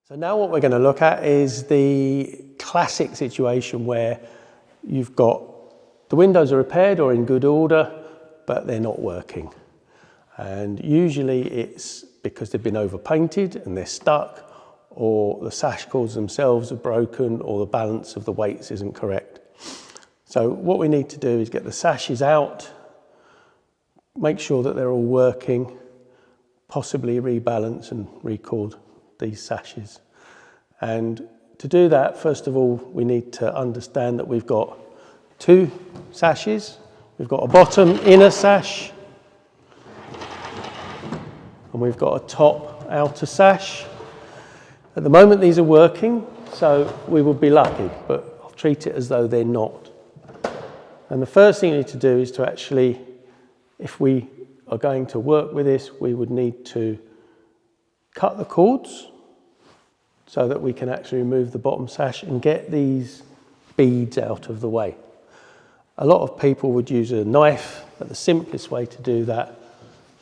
So now what we're going to look at is the classic situation where you've got the windows are repaired or in good order, but they're not working. And usually it's because they've been overpainted and they're stuck, or the sash cords themselves are broken, or the balance of the weights isn't correct. So what we need to do is get the sashes out, make sure that they're all working, possibly rebalance and record these sashes. And to do that, first of all, we need to understand that we've got two sashes. We've got a bottom inner sash, and we've got a top outer sash. At the moment these are working, so we would be lucky, but I'll treat it as though they're not. And the first thing you need to do is to actually, if we are going to work with this, we would need to cut the cords so that we can actually remove the bottom sash and get these beads out of the way. A lot of people would use a knife, but the simplest way to do that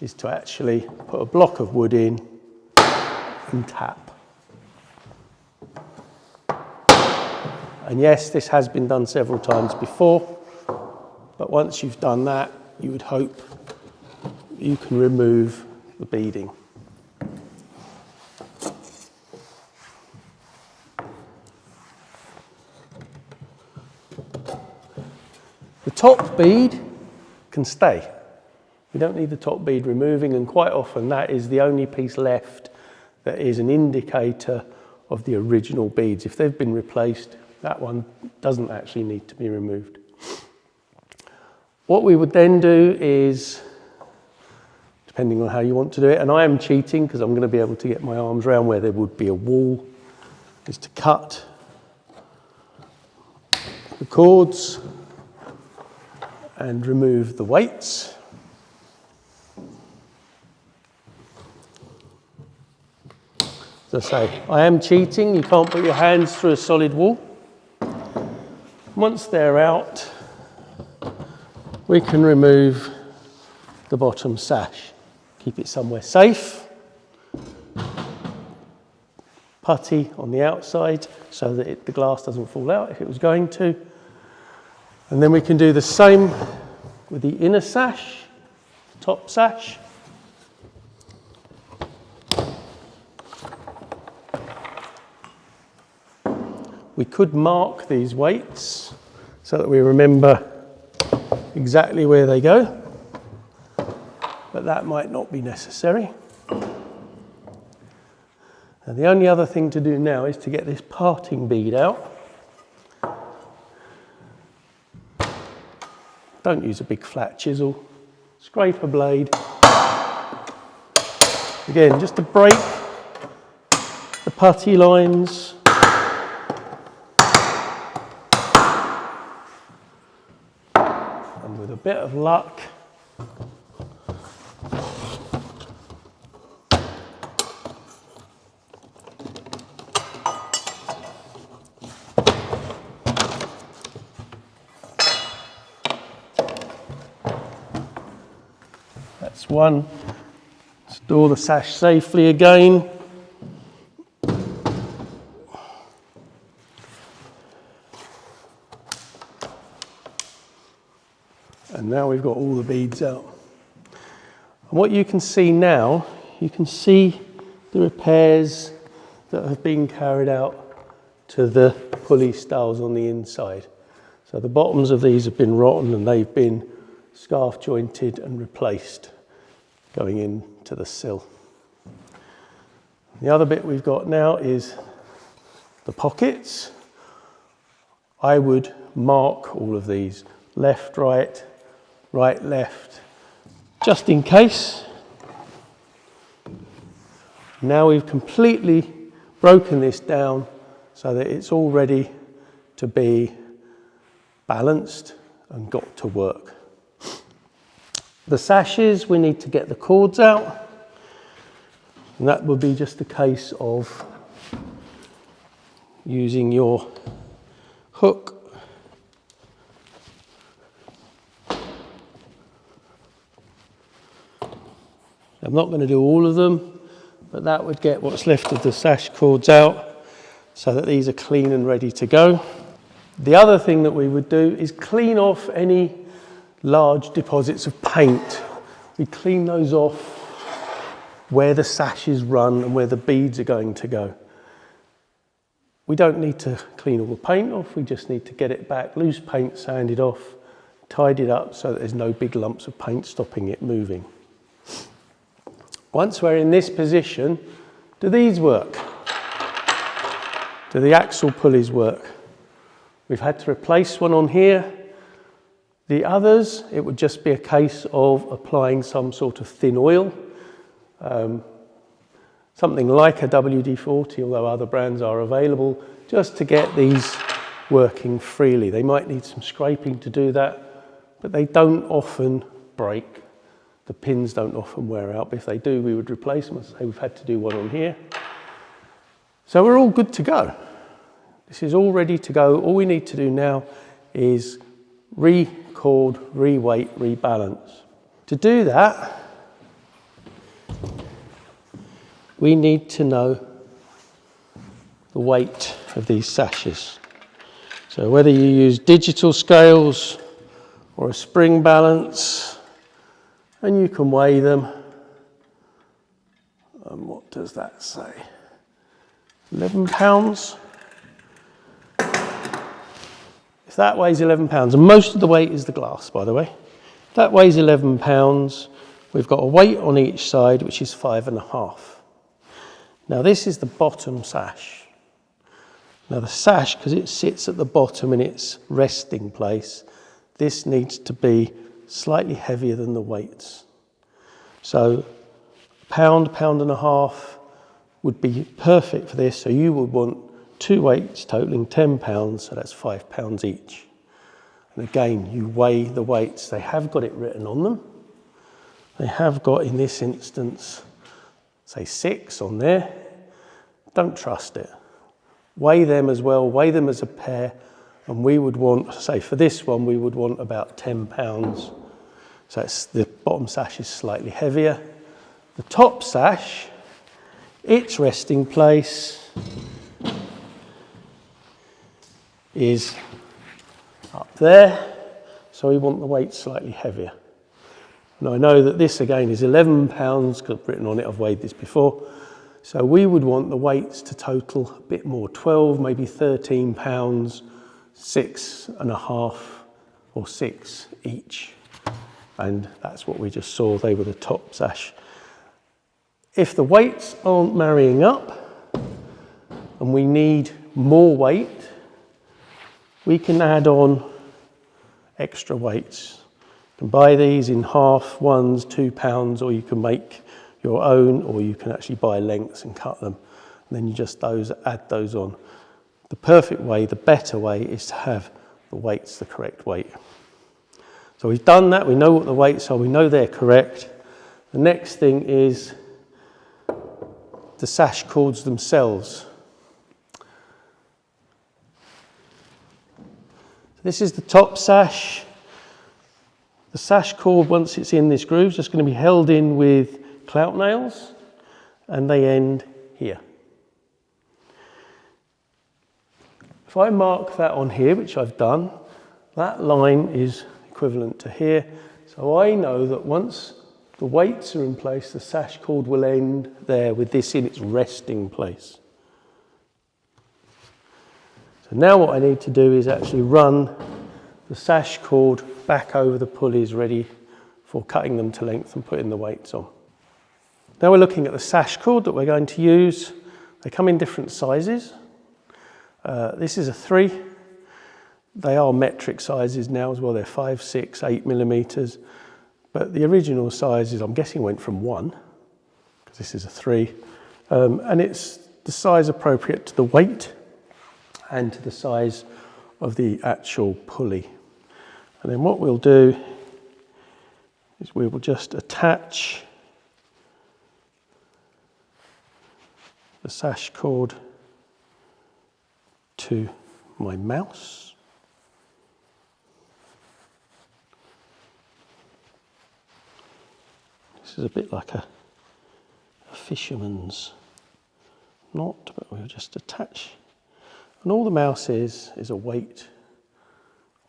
is to actually put a block of wood in and tap. And yes, this has been done several times before, but once you've done that, you would hope you can remove the beading. The top bead can stay. We don't need the top bead removing, and quite often that is the only piece left that is an indicator of the original beads. If they've been replaced, that one doesn't actually need to be removed. What we would then do is, depending on how you want to do it, and I am cheating because I'm going to be able to get my arms around where there would be a wall, is to cut the cords and remove the weights. As I say, I am cheating. You can't put your hands through a solid wall. Once they're out, we can remove the bottom sash. Keep it somewhere safe. Putty on the outside so that the glass doesn't fall out if it was going to. And then we can do the same with the inner sash, top sash. We could mark these weights so that we remember exactly where they go, but that might not be necessary. And the only other thing to do now is to get this parting bead out. Don't use a big flat chisel. Scrape a blade. Again, just to break the putty lines. And with a bit of luck, that's one. Store the sash safely again. And now we've got all the beads out. And what you can see now, you can see the repairs that have been carried out to the pulley styles on the inside. So the bottoms of these have been rotten and they've been scarf jointed and replaced going into the sill. The other bit we've got now is the pockets. I would mark all of these, left, right, right, left, just in case. Now we've completely broken this down so that it's all ready to be balanced and got to work. The sashes, we need to get the cords out, and that would be just a case of using your hook I'm not going to do all of them, but that would get what's left of the sash cords out so that these are clean and ready to go. The other thing that we would do is clean off any large deposits of paint. We clean those off where the sashes run and where the beads are going to go. We don't need to clean all the paint off, we just need to get it back, loose paint sanded off, tied it up so that there's no big lumps of paint stopping it moving. Once we're in this position, do these work? Do the axle pulleys work? We've had to replace one on here. The others, it would just be a case of applying some sort of thin oil, something like a WD-40, although other brands are available, just to get these working freely. They might need some scraping to do that, but they don't often break. The pins don't often wear out, but if they do, we would replace them. As I say, we've had to do one on here. So we're all good to go. This is all ready to go. All we need to do now is re-cord, re-weight, rebalance. To do that, we need to know the weight of these sashes. So whether you use digital scales or a spring balance, and you can weigh them. And what does that say? 11 pounds. If that weighs 11 pounds, and most of the weight is the glass, by the way. If that weighs 11 pounds, we've got a weight on each side, which is 5.5. Now this is the bottom sash. Now the sash, because it sits at the bottom in its resting place, this needs to be slightly heavier than the weights. So £1, £1.5 would be perfect for this. So you would want 2 weights totaling 10 pounds, so that's 5 pounds each. And again, you weigh the weights. They have got it written on them. They have got, in this instance, say 6 on there. Don't trust it. Weigh them as well, weigh them as a pair, and we would want, say for this one, we would want about 10 pounds. So it's, the bottom sash is slightly heavier. The top sash, its resting place is up there, so we want the weight slightly heavier. Now I know that this again is 11 pounds, because I've written on it, I've weighed this before. So we would want the weights to total a bit more, 12, maybe 13 pounds, 6.5 or 6 each. And that's what we just saw, they were the top sash. If the weights aren't marrying up and we need more weight, we can add on extra weights. You can buy these in half, 1s, 2 pounds, or you can make your own, or you can actually buy lengths and cut them. And then you just add those on. The perfect way, the better way, is to have the weights the correct weight. So we've done that, we know what the weights are, we know they're correct. The next thing is the sash cords themselves. This is the top sash. The sash cord, once it's in this groove, is just going to be held in with clout nails, and they end here. If I mark that on here, which I've done, that line is equivalent to here. So I know that once the weights are in place, the sash cord will end there with this in its resting place. So now what I need to do is actually run the sash cord back over the pulleys, ready for cutting them to length and putting the weights on. Now we're looking at the sash cord that we're going to use. They come in different sizes. This is a 3. They are metric sizes now as well. They're 5, 6, 8 millimeters. But the original sizes, I'm guessing, went from 1, because this is a 3. And it's the size appropriate to the weight and to the size of the actual pulley. And then what we'll do is we will just attach the sash cord to my mouse. This is a bit like a fisherman's knot, but we'll just attach. And all the mouse is a weight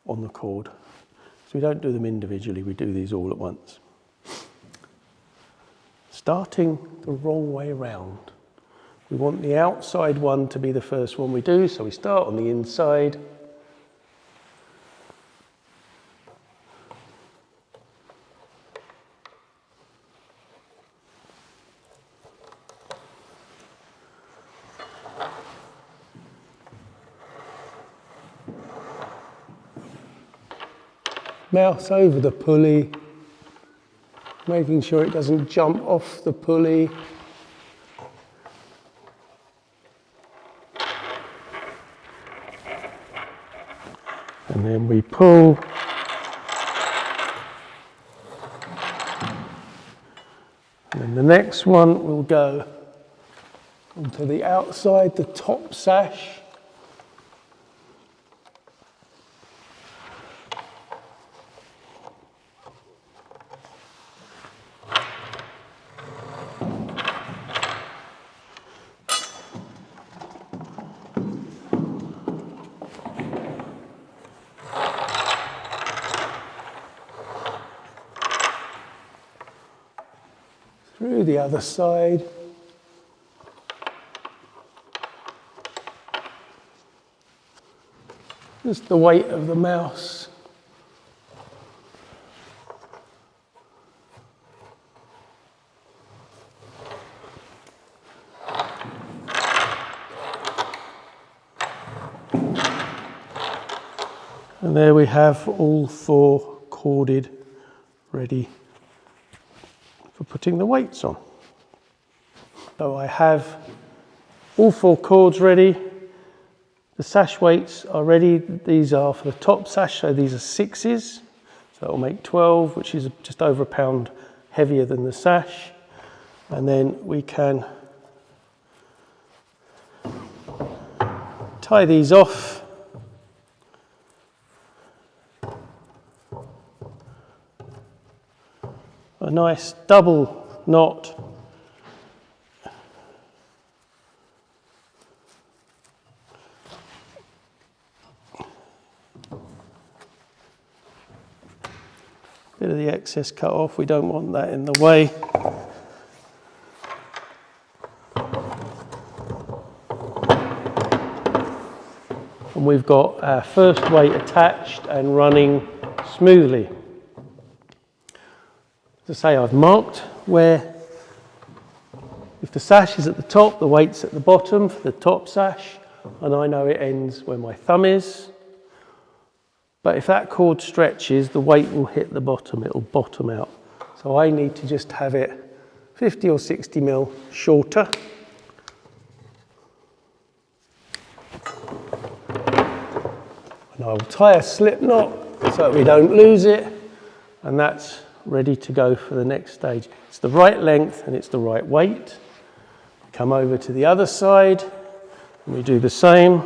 on the cord. So we don't do them individually, we do these all at once. Starting the wrong way around. We want the outside one to be the first one we do, so we start on the inside. Mouse over the pulley, making sure it doesn't jump off the pulley. And then we pull. And then the next one will go onto the outside, the top sash. Through the other side. Just the weight of the mouse. And there we have all 4 corded, ready for putting the weights on. So I have all 4 cords ready. The sash weights are ready. These are for the top sash, so these are 6s. So that will make 12, which is just over a pound heavier than the sash. And then we can tie these off. A nice double knot. Bit of the excess cut off, we don't want that in the way. And we've got our first weight attached and running smoothly. As I say, I've marked where, if the sash is at the top, the weight's at the bottom for the top sash, and I know it ends where my thumb is. But if that cord stretches, the weight will hit the bottom, it'll bottom out. So I need to just have it 50 or 60 mil shorter. And I will tie a slip knot so that we don't lose it, and that's ready to go for the next stage. It's the right length and it's the right weight. Come over to the other side and we do the same.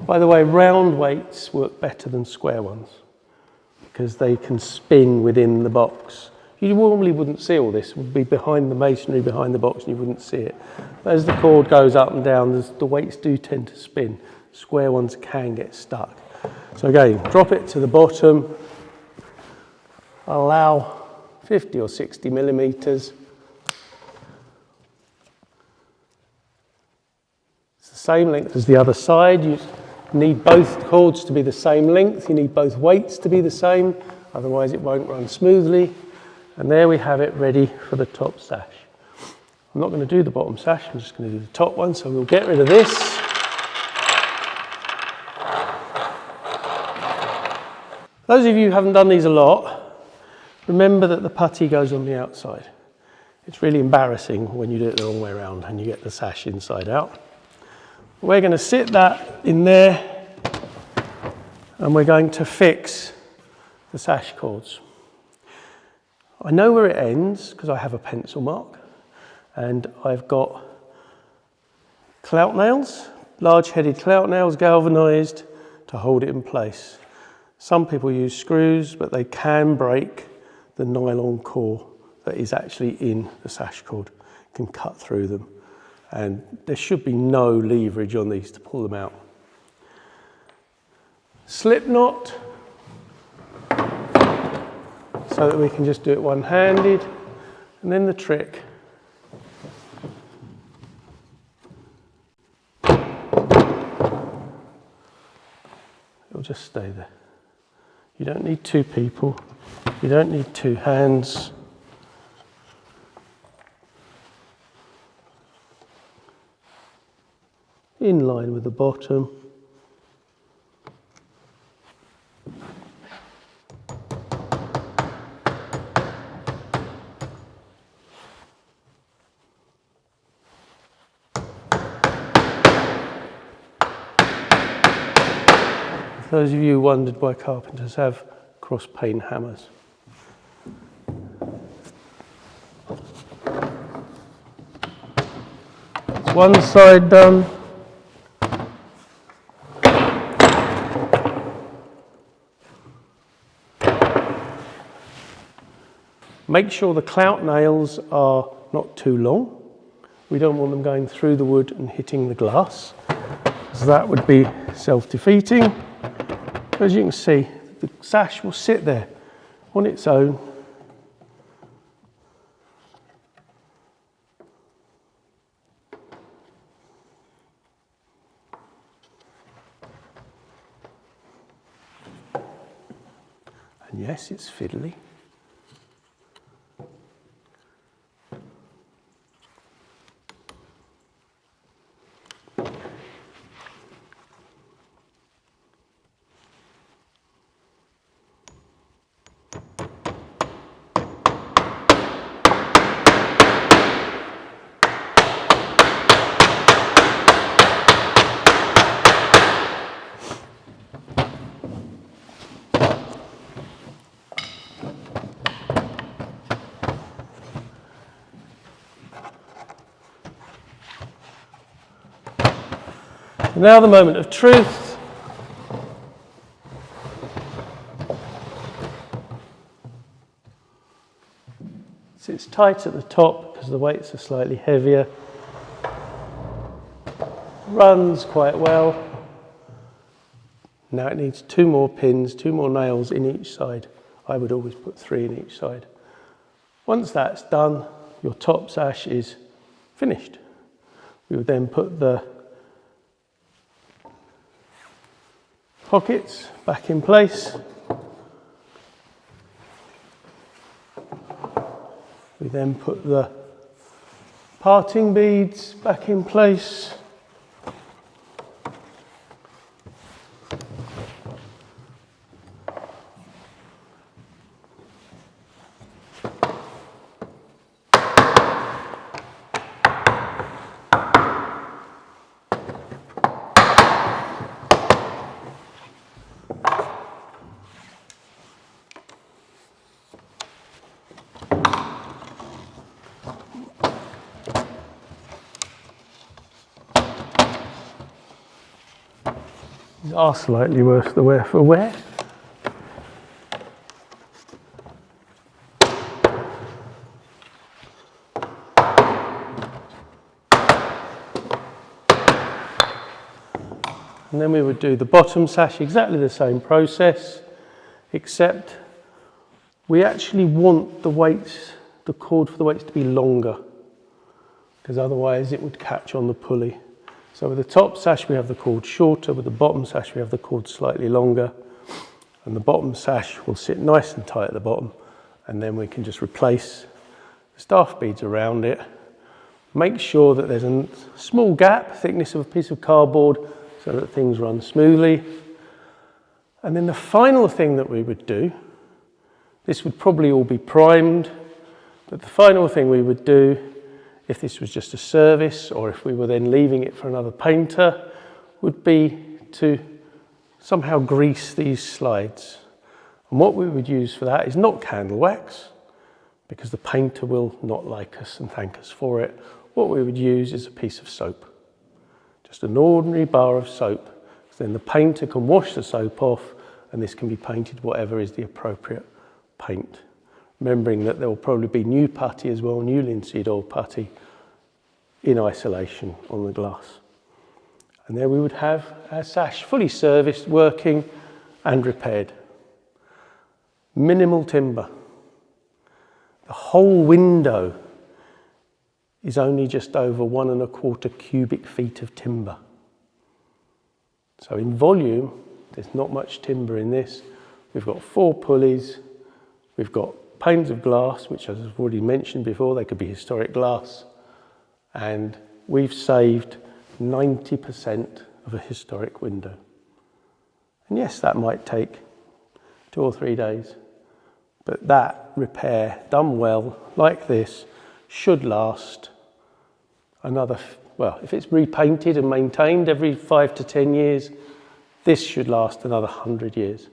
By the way, round weights work better than square ones because they can spin within the box. You normally wouldn't see all this, it would be behind the masonry, behind the box, and you wouldn't see it. But as the cord goes up and down, the weights do tend to spin. Square ones can get stuck. So again, drop it to the bottom, allow 50 or 60 millimeters. It's the same length as the other side. You need both cords to be the same length. You need both weights to be the same, otherwise it won't run smoothly. And there we have it ready for the top sash. I'm not going to do the bottom sash, I'm just going to do the top one, so we'll get rid of this. Those of you who haven't done these a lot, remember that the putty goes on the outside. It's really embarrassing when you do it the wrong way around and you get the sash inside out. We're going to sit that in there and we're going to fix the sash cords. I know where it ends because I have a pencil mark, and I've got clout nails, large-headed clout nails, galvanised, to hold it in place. Some people use screws, but they can break the nylon core that is actually in the sash cord, can cut through them. And there should be no leverage on these to pull them out. Slip knot, so that we can just do it one-handed. And then the trick. It'll just stay there. You don't need two people. You don't need two hands. In line with the bottom. Those of you who wondered why carpenters have cross-pane hammers. One side done. Make sure the clout nails are not too long. We don't want them going through the wood and hitting the glass, because that would be self-defeating. As you can see, the sash will sit there on its own. And yes, it's fiddly. Now the moment of truth. Sits tight at the top because the weights are slightly heavier. Runs quite well. Now it needs two more pins, two more nails in each side. I would always put 3 in each side. Once that's done, your top sash is finished. We would then put the pockets back in place. We then put the parting beads back in place. Are slightly worse the wear for wear. And then we would do the bottom sash, exactly the same process, except we actually want the weights, the cord for the weights to be longer, because otherwise it would catch on the pulley. So with the top sash we have the cord shorter, with the bottom sash we have the cord slightly longer, and the bottom sash will sit nice and tight at the bottom, and then we can just replace the staff beads around it. Make sure that there's a small gap, thickness of a piece of cardboard, so that things run smoothly. And then the final thing that we would do, this would probably all be primed, but the final thing we would do if this was just a service or if we were then leaving it for another painter, would be to somehow grease these slides. And what we would use for that is not candle wax, because the painter will not like us and thank us for it. What we would use is a piece of soap, just an ordinary bar of soap. So then the painter can wash the soap off, and this can be painted whatever is the appropriate paint. Remembering that there will probably be new putty as well, new linseed oil putty in isolation on the glass. And there we would have our sash fully serviced, working and repaired. Minimal timber. The whole window is only just over 1¼ cubic feet of timber. So in volume, there's not much timber in this. We've got 4 pulleys, we've got panes of glass, which as I've already mentioned before, they could be historic glass, and we've saved 90% of a historic window. And yes, that might take 2 or 3 days, but that repair done well, like this, should last another, well, if it's repainted and maintained every 5 to 10 years, this should last another 100 years.